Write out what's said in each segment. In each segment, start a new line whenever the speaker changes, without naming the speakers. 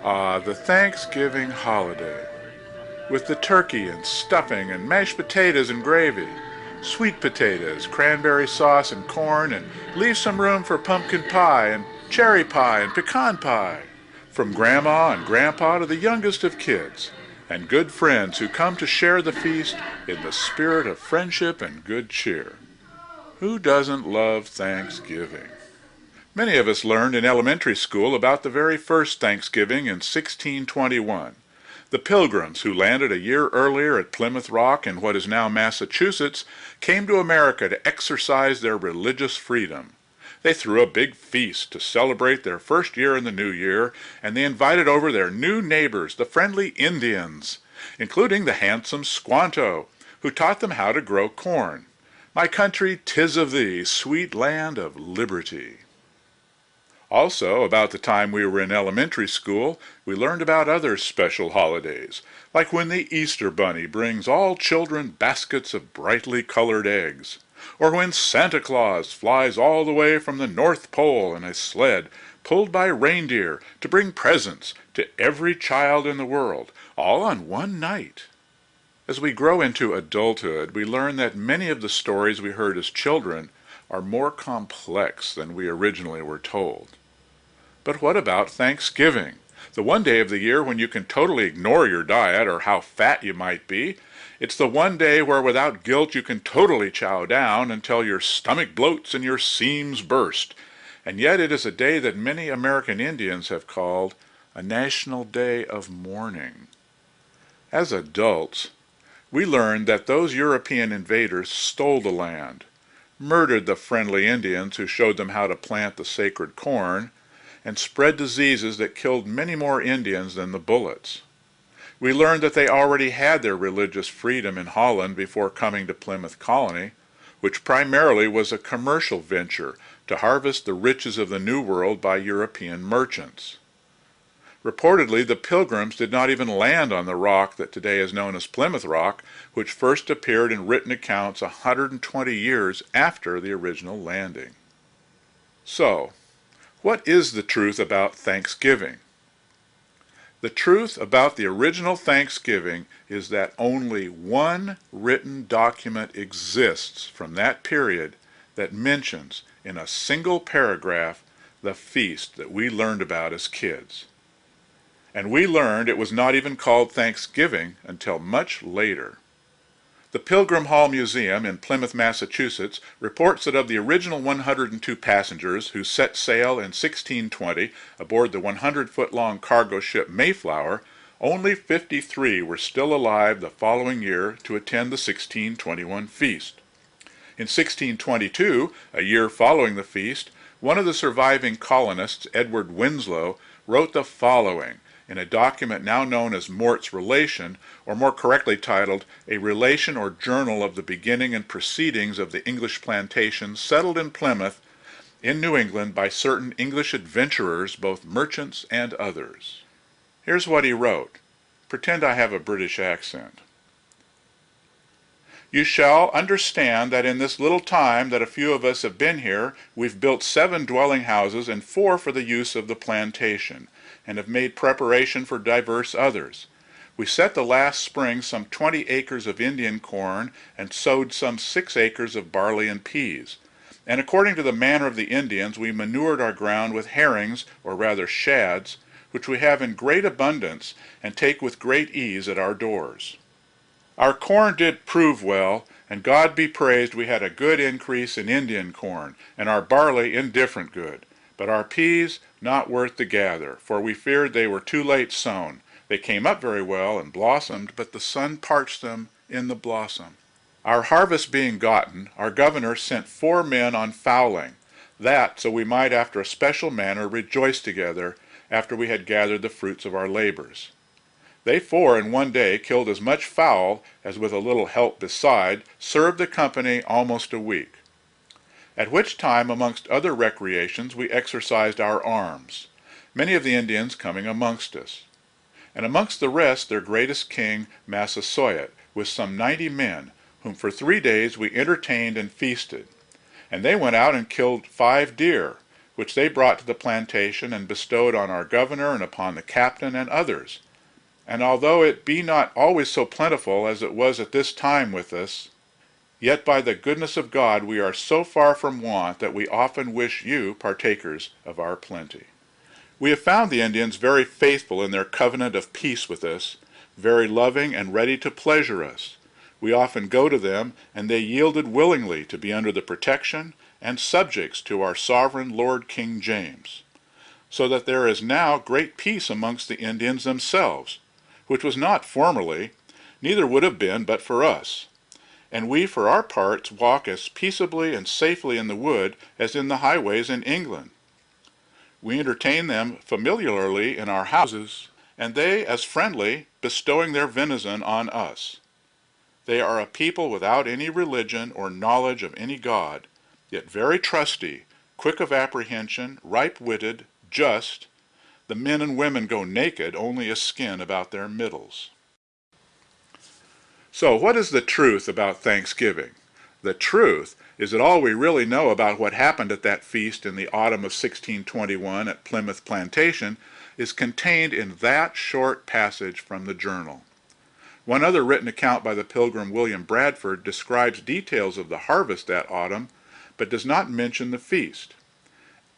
Ah, the Thanksgiving holiday, with the turkey and stuffing and mashed potatoes and gravy, sweet potatoes, cranberry sauce and corn, and leave some room for pumpkin pie and cherry pie and pecan pie, from Grandma and Grandpa to the youngest of kids, and good friends who come to share the feast in the spirit of friendship and good cheer. Who doesn't love Thanksgiving? Many of us learned in elementary school about the very first Thanksgiving in 1621. The Pilgrims, who landed a year earlier at Plymouth Rock in what is now Massachusetts, came to America to exercise their religious freedom. They threw a big feast to celebrate their first year in the new year, and they invited over their new neighbors, the friendly Indians, including the handsome Squanto, who taught them how to grow corn. My country, 'tis of thee, sweet land of liberty. Also, about the time we were in elementary school, we learned about other special holidays, like when the Easter Bunny brings all children baskets of brightly colored eggs, or when Santa Claus flies all the way from the North Pole in a sled pulled by reindeer to bring presents to every child in the world, all on one night. As we grow into adulthood, we learn that many of the stories we heard as children are more complex than we originally were told. But what about Thanksgiving? The one day of the year when you can totally ignore your diet or how fat you might be. It's the one day where without guilt you can totally chow down until your stomach bloats and your seams burst. And yet it is a day that many American Indians have called a national day of mourning. As adults, we learned that those European invaders stole the land, murdered the friendly Indians who showed them how to plant the sacred corn, and spread diseases that killed many more Indians than the bullets. We learned that they already had their religious freedom in Holland before coming to Plymouth Colony, which primarily was a commercial venture to harvest the riches of the New World by European merchants. Reportedly, the Pilgrims did not even land on the rock that today is known as Plymouth Rock, which first appeared in written accounts 120 years after the original landing. So, what is the truth about Thanksgiving? The truth about the original Thanksgiving is that only one written document exists from that period that mentions in a single paragraph the feast that we learned about as kids. And we learned it was not even called Thanksgiving until much later. The Pilgrim Hall Museum in Plymouth, Massachusetts, reports that of the original 102 passengers who set sail in 1620 aboard the 100-foot-long cargo ship Mayflower, only 53 were still alive the following year to attend the 1621 feast. In 1622, a year following the feast, one of the surviving colonists, Edward Winslow, wrote the following in a document now known as Mort's Relation, or more correctly titled, A Relation or Journal of the Beginning and Proceedings of the English Plantations Settled in Plymouth, in New England by certain English adventurers, both merchants and others. Here's what he wrote. Pretend I have a British accent. You shall understand that in this little time that a few of us have been here, we've built 7 dwelling houses and 4 for the use of the plantation, and have made preparation for divers others. We set the last spring some 20 acres of Indian corn, and sowed some 6 acres of barley and peas. And according to the manner of the Indians, we manured our ground with herrings, or rather shads, which we have in great abundance, and take with great ease at our doors. Our corn did prove well, and God be praised we had a good increase in Indian corn, and our barley indifferent good. But our peas not worth the gather, for we feared they were too late sown. They came up very well and blossomed, but the sun parched them in the blossom. Our harvest being gotten, our governor sent 4 men on fowling, that so we might after a special manner rejoice together after we had gathered the fruits of our labors. They 4 in one day killed as much fowl as with a little help beside served the company almost a week. At which time, amongst other recreations, we exercised our arms, many of the Indians coming amongst us. And amongst the rest their greatest king, Massasoit, with some 90 men, whom for 3 days we entertained and feasted. And they went out and killed 5 deer, which they brought to the plantation and bestowed on our governor and upon the captain and others. And although it be not always so plentiful as it was at this time with us, yet by the goodness of God we are so far from want that we often wish you partakers of our plenty. We have found the Indians very faithful in their covenant of peace with us, very loving and ready to pleasure us. We often go to them, and they yielded willingly to be under the protection and subjects to our sovereign Lord King James, so that there is now great peace amongst the Indians themselves, which was not formerly, neither would have been but for us. And we for our parts walk as peaceably and safely in the wood as in the highways in England. We entertain them familiarly in our houses, and they as friendly, bestowing their venison on us. They are a people without any religion or knowledge of any God, yet very trusty, quick of apprehension, ripe-witted, just. The men and women go naked, only a skin about their middles. So what is the truth about Thanksgiving? The truth is that all we really know about what happened at that feast in the autumn of 1621 at Plymouth Plantation is contained in that short passage from the journal. One other written account by the pilgrim William Bradford describes details of the harvest that autumn, but does not mention the feast.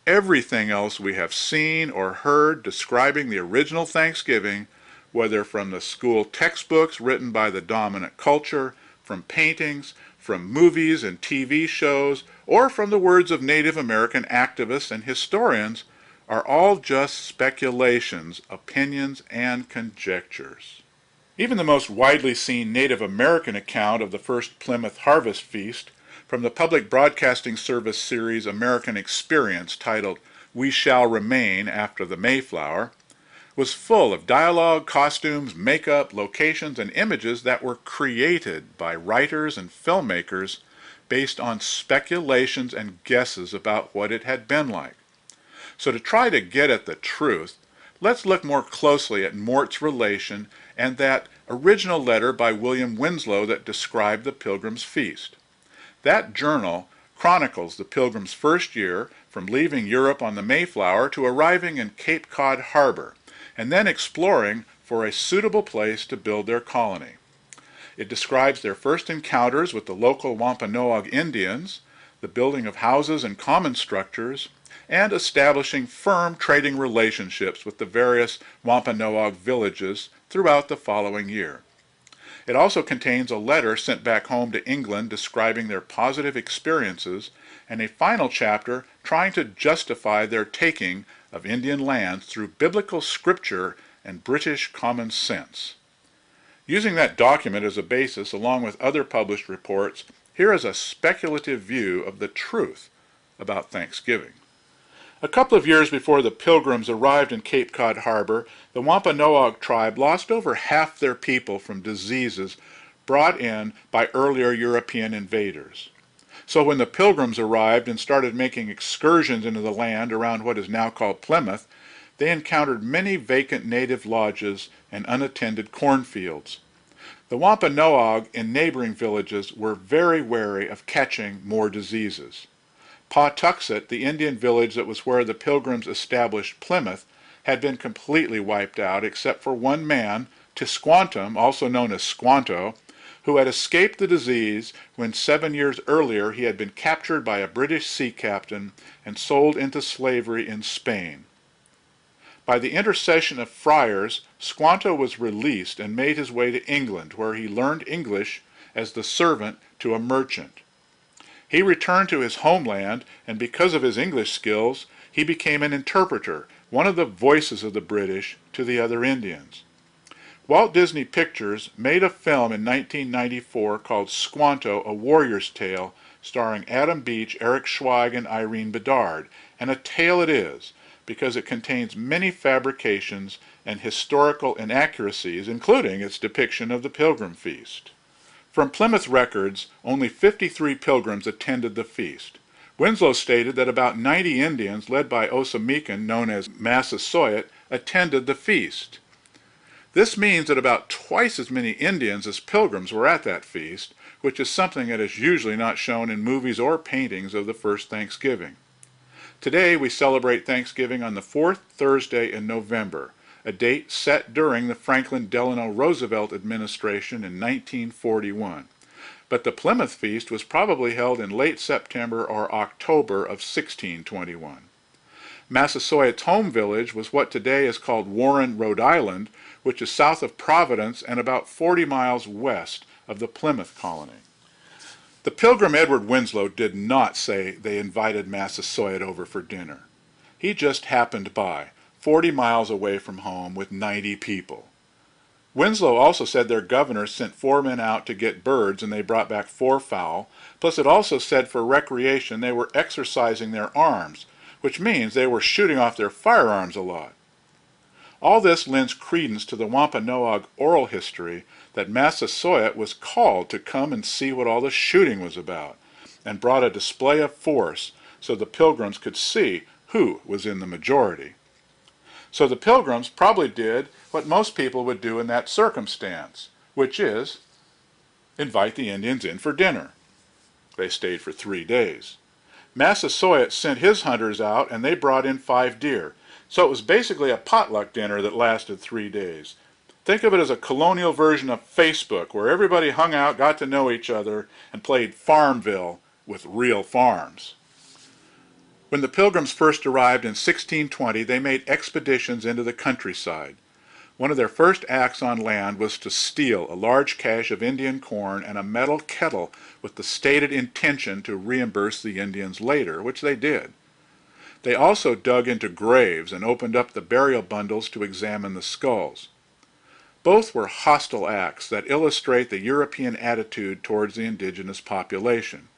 Everything else we have seen or heard describing the original Thanksgiving, whether from the school textbooks written by the dominant culture, from paintings, from movies and TV shows, or from the words of Native American activists and historians, are all just speculations, opinions, and conjectures. Even the most widely seen Native American account of the first Plymouth Harvest Feast, from the Public Broadcasting Service series American Experience titled We Shall Remain After the Mayflower, was full of dialogue, costumes, makeup, locations, and images that were created by writers and filmmakers based on speculations and guesses about what it had been like. So to try to get at the truth, let's look more closely at Mort's relation and that original letter by William Winslow that described the Pilgrim's Feast. That journal chronicles the Pilgrims' first year from leaving Europe on the Mayflower to arriving in Cape Cod Harbor, and then exploring for a suitable place to build their colony. It describes their first encounters with the local Wampanoag Indians, the building of houses and common structures, and establishing firm trading relationships with the various Wampanoag villages throughout the following year. It also contains a letter sent back home to England describing their positive experiences, and a final chapter trying to justify their taking of Indian lands through biblical scripture and British common sense. Using that document as a basis, along with other published reports, here is a speculative view of the truth about Thanksgiving. A couple of years before the Pilgrims arrived in Cape Cod Harbor, the Wampanoag tribe lost over half their people from diseases brought in by earlier European invaders. So when the Pilgrims arrived and started making excursions into the land around what is now called Plymouth, they encountered many vacant native lodges and unattended cornfields. The Wampanoag in neighboring villages were very wary of catching more diseases. Pawtuxet, the Indian village that was where the Pilgrims established Plymouth, had been completely wiped out except for one man, Tisquantum, also known as Squanto, who had escaped the disease when 7 years earlier he had been captured by a British sea captain and sold into slavery in Spain. By the intercession of friars, Squanto was released and made his way to England, where he learned English as the servant to a merchant. He returned to his homeland, and because of his English skills, he became an interpreter, one of the voices of the British to the other Indians. Walt Disney Pictures made a film in 1994 called Squanto, A Warrior's Tale, starring Adam Beach, Eric Schweig, and Irene Bedard, and a tale it is, because it contains many fabrications and historical inaccuracies, including its depiction of the Pilgrim Feast. From Plymouth records, only 53 pilgrims attended the feast. Winslow stated that about 90 Indians, led by Osamecan, known as Massasoit, attended the feast. This means that about twice as many Indians as pilgrims were at that feast, which is something that is usually not shown in movies or paintings of the first Thanksgiving. Today we celebrate Thanksgiving on the fourth Thursday in November, a date set during the Franklin Delano Roosevelt administration in 1941. But the Plymouth feast was probably held in late September or October of 1621. Massasoit's home village was what today is called Warren, Rhode Island, which is south of Providence and about 40 miles west of the Plymouth colony. The Pilgrim Edward Winslow did not say they invited Massasoit over for dinner. He just happened by, 40 miles away from home with 90 people. Winslow also said their governor sent 4 men out to get birds and they brought back 4 fowl, plus it also said for recreation they were exercising their arms, which means they were shooting off their firearms a lot. All this lends credence to the Wampanoag oral history that Massasoit was called to come and see what all the shooting was about, and brought a display of force so the Pilgrims could see who was in the majority. So the Pilgrims probably did what most people would do in that circumstance, which is invite the Indians in for dinner. They stayed for 3 days. Massasoit sent his hunters out and they brought in 5 deer. So it was basically a potluck dinner that lasted 3 days. Think of it as a colonial version of Facebook where everybody hung out, got to know each other, and played Farmville with real farms. When the Pilgrims first arrived in 1620, they made expeditions into the countryside. One of their first acts on land was to steal a large cache of Indian corn and a metal kettle with the stated intention to reimburse the Indians later, which they did. They also dug into graves and opened up the burial bundles to examine the skulls. Both were hostile acts that illustrate the European attitude towards the indigenous population.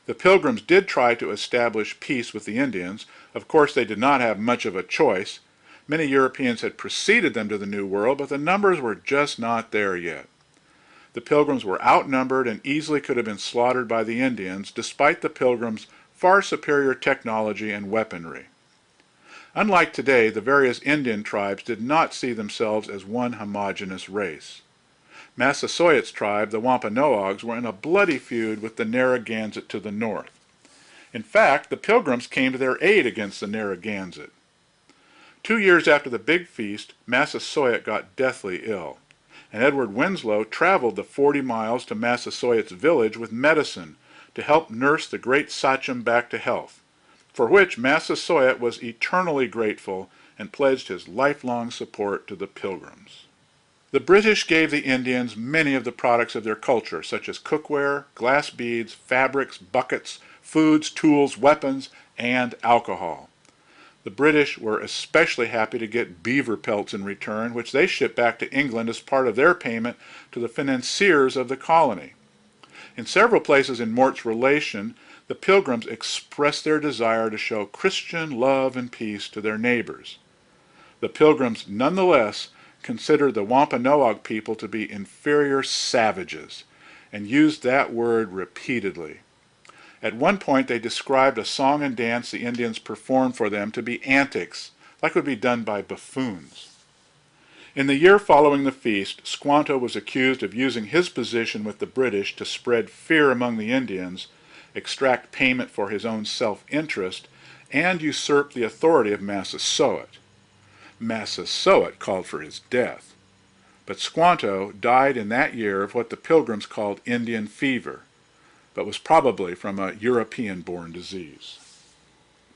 The Pilgrims did try to establish peace with the Indians. Of course, they did not have much of a choice. Many Europeans had preceded them to the New World, but the numbers were just not there yet. The Pilgrims were outnumbered and easily could have been slaughtered by the Indians, despite the Pilgrims' far superior technology and weaponry. Unlike today, the various Indian tribes did not see themselves as one homogeneous race. Massasoit's tribe, the Wampanoags, were in a bloody feud with the Narragansett to the north. In fact, the Pilgrims came to their aid against the Narragansett. 2 years after the big feast, Massasoit got deathly ill, and Edward Winslow traveled the 40 miles to Massasoit's village with medicine to help nurse the great Sachem back to health, for which Massasoit was eternally grateful and pledged his lifelong support to the Pilgrims. The British gave the Indians many of the products of their culture, such as cookware, glass beads, fabrics, buckets, foods, tools, weapons, and alcohol. The British were especially happy to get beaver pelts in return, which they shipped back to England as part of their payment to the financiers of the colony. In several places in Mort's relation, the Pilgrims expressed their desire to show Christian love and peace to their neighbors. The Pilgrims nonetheless considered the Wampanoag people to be inferior savages, and used that word repeatedly. At one point they described a song and dance the Indians performed for them to be antics, like would be done by buffoons. In the year following the feast, Squanto was accused of using his position with the British to spread fear among the Indians, extract payment for his own self-interest, and usurp the authority of Massasoit. Massasoit called for his death, but Squanto died in that year of what the Pilgrims called Indian fever, but was probably from a European-born disease.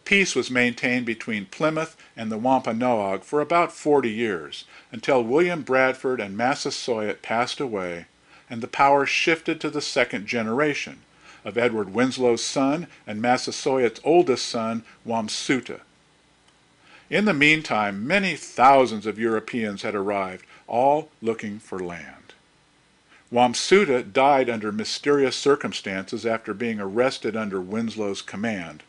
Peace was maintained between Plymouth and the Wampanoag for about 40 years, until William Bradford and Massasoit passed away, and the power shifted to the second generation of Edward Winslow's son and Massasoit's oldest son, Wamsuta. In the meantime, many thousands of Europeans had arrived, all looking for land. Wamsuta died under mysterious circumstances after being arrested under Winslow's command.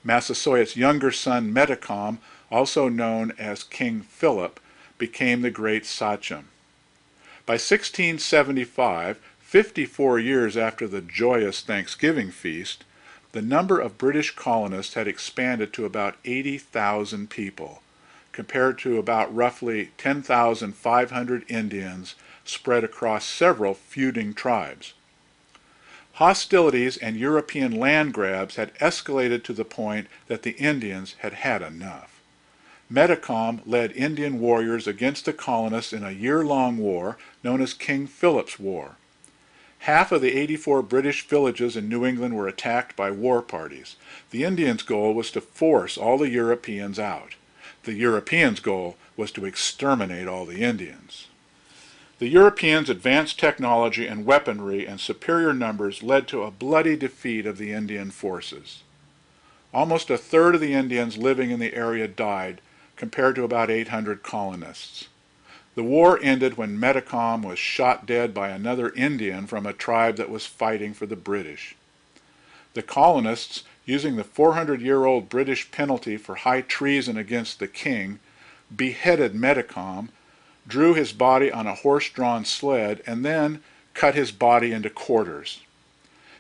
Massasoit's younger son, Metacom, also known as King Philip, became the great Sachem. By 1675, 54 years after the joyous Thanksgiving feast, the number of British colonists had expanded to about 80,000 people, compared to about roughly 10,500 Indians spread across several feuding tribes. Hostilities and European land grabs had escalated to the point that the Indians had had enough. Metacom led Indian warriors against the colonists in a year-long war known as King Philip's War. Half of the 84 British villages in New England were attacked by war parties. The Indians' goal was to force all the Europeans out. The Europeans' goal was to exterminate all the Indians. The Europeans' advanced technology and weaponry and superior numbers led to a bloody defeat of the Indian forces. Almost a third of the Indians living in the area died, compared to about 800 colonists. The war ended when Metacom was shot dead by another Indian from a tribe that was fighting for the British. The colonists, using the 400-year-old British penalty for high treason against the king, beheaded Metacom, drew his body on a horse-drawn sled, and then cut his body into quarters.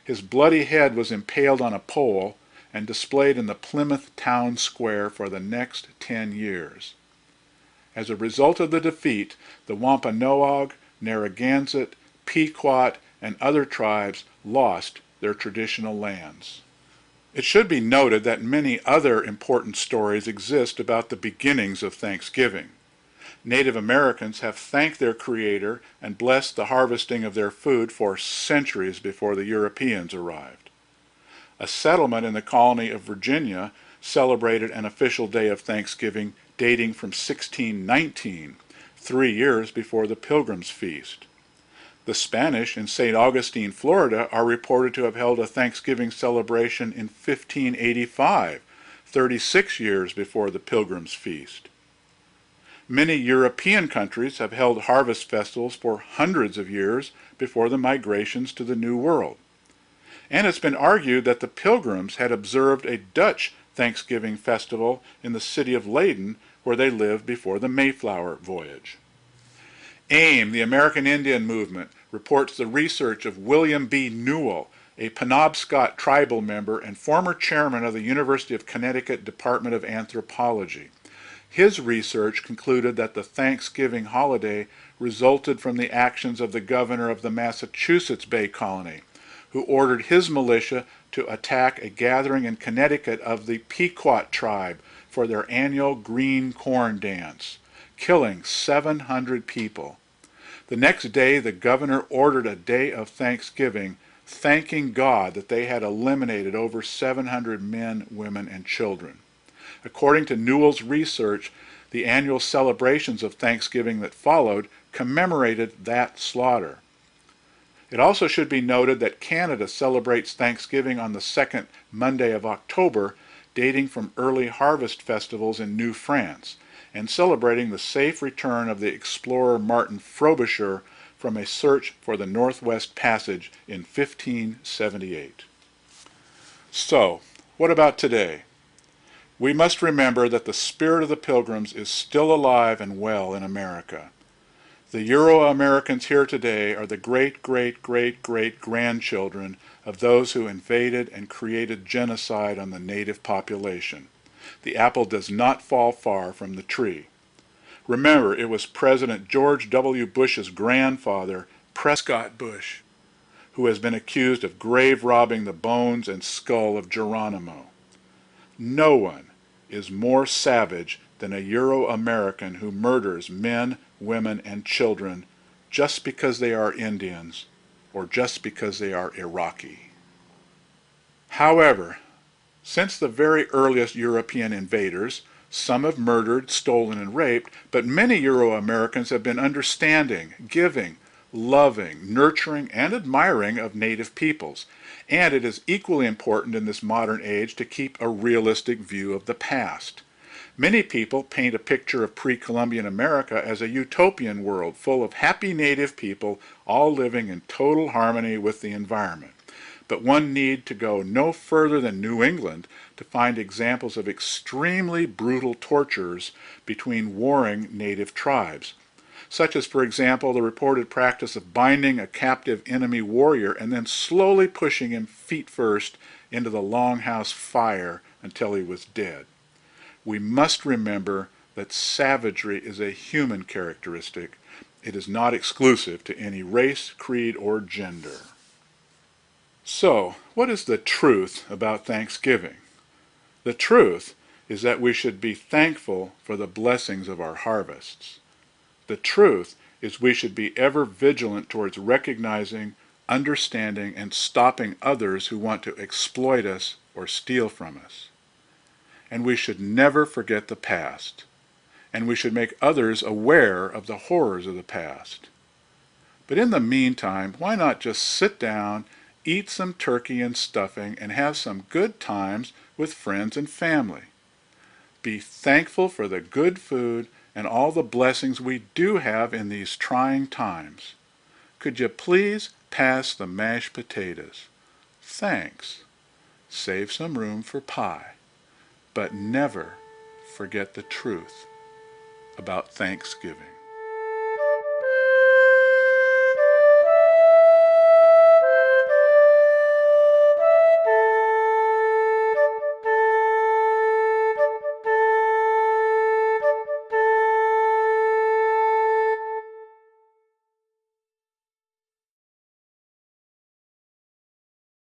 His bloody head was impaled on a pole and displayed in the Plymouth town square for the next 10 years. As a result of the defeat, the Wampanoag, Narragansett, Pequot, and other tribes lost their traditional lands. It should be noted that many other important stories exist about the beginnings of Thanksgiving. Native Americans have thanked their Creator and blessed the harvesting of their food for centuries before the Europeans arrived. A settlement in the colony of Virginia celebrated an official day of Thanksgiving dating from 1619, 3 years before the Pilgrim's Feast. The Spanish in St. Augustine, Florida, are reported to have held a Thanksgiving celebration in 1585, 36 years before the Pilgrim's Feast. Many European countries have held harvest festivals for hundreds of years before the migrations to the New World. And it's been argued that the Pilgrims had observed a Dutch Thanksgiving festival in the city of Leyden, where they lived before the Mayflower voyage. AIM, the American Indian Movement, reports the research of William B. Newell, a Penobscot tribal member and former chairman of the University of Connecticut Department of Anthropology. His research concluded that the Thanksgiving holiday resulted from the actions of the governor of the Massachusetts Bay Colony, who ordered his militia to attack a gathering in Connecticut of the Pequot tribe for their annual green corn dance, killing 700 people. The next day, the governor ordered a day of Thanksgiving, thanking God that they had eliminated over 700 men, women, and children. According to Newell's research, the annual celebrations of Thanksgiving that followed commemorated that slaughter. It also should be noted that Canada celebrates Thanksgiving on the second Monday of October, dating from early harvest festivals in New France, and celebrating the safe return of the explorer Martin Frobisher from a search for the Northwest Passage in 1578. So, what about today? We must remember that the spirit of the Pilgrims is still alive and well in America. The Euro-Americans here today are the great-great-great-great-grandchildren of those who invaded and created genocide on the native population. The apple does not fall far from the tree. Remember, it was President George W. Bush's grandfather, Prescott Bush, who has been accused of grave robbing the bones and skull of Geronimo. No one is more savage than a Euro-American who murders men, women, and children just because they are Indians or just because they are Iraqi. However, since the very earliest European invaders, some have murdered, stolen, and raped, but many Euro-Americans have been understanding, giving, loving, nurturing, and admiring of native peoples. And it is equally important in this modern age to keep a realistic view of the past. Many people paint a picture of pre-Columbian America as a utopian world full of happy native people all living in total harmony with the environment. But one need to go no further than New England to find examples of extremely brutal tortures between warring native tribes, such as, for example, the reported practice of binding a captive enemy warrior and then slowly pushing him feet first into the longhouse fire until he was dead. We must remember that savagery is a human characteristic. It is not exclusive to any race, creed, or gender. So, what is the truth about Thanksgiving? The truth is that we should be thankful for the blessings of our harvests. The truth is we should be ever vigilant towards recognizing, understanding, and stopping others who want to exploit us or steal from us. And we should never forget the past. And we should make others aware of the horrors of the past. But in the meantime, why not just sit down, eat some turkey and stuffing, and have some good times with friends and family? Be thankful for the good food and all the blessings we do have in these trying times. Could you please pass the mashed potatoes? Thanks. Save some room for pie. But never forget the truth about Thanksgiving.